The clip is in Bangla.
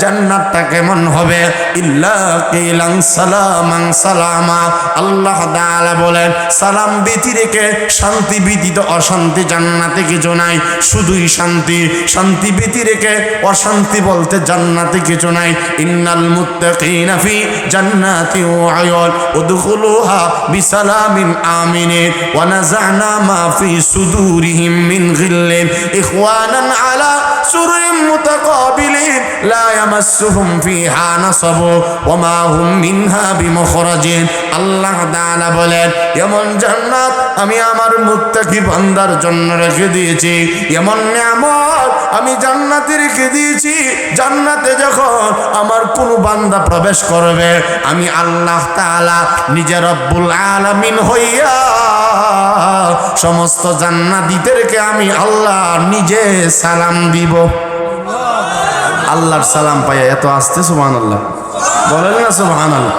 জান্নাতটা কেমন হবে? ইল্লা কিলান সালামান সালামা। আল্লাহ তাআলা বলেন সালাম ব্যতি রেখে শান্তি ব্যতীত অশান্তি জান্নাতে কিছু নাই, শুধুই শান্তি। শান্তি ব্যতি রেখে অশান্তি বলতে জান্নাতে কিছু নাই। ইন্নাল মুত্তাকিনা ফি জান্নাতি ওয়া আয়ুন উদখুলুহা বিসালামিন আমিনিন ওয়া নাযা'না মা ফি সুদুরিহিম মিন গিল্লিন ইখওয়ানান আলা সুরুরিন মুতাকাবিলিন লা ইয়ামাসসুহুম ফিহা নাসাব ওয়া মা হুম মিনহা বিমুখরাজিন। আল্লাহ তাআলা বলেন এমন জান্নাত আমি আমার মুত্তাকি বান্দার জন্য রেখে দিয়েছি, এমন নিয়ামত আমি জান্নাতে রেখে দিয়েছি। জান্নাতে যখন আমার কোন বান্দা প্রবেশ করবে, আমি আল্লাহ তাআলা নিজে রব্বুল আলামিন হইয়া সমস্ত জান্নাতীদেরকে আমি আল্লাহ নিজে সালাম দিব। আল্লাহর সালাম পাইয়া এত আসতে সুবহানাল্লাহ বলেন না সুবহানাল্লাহ।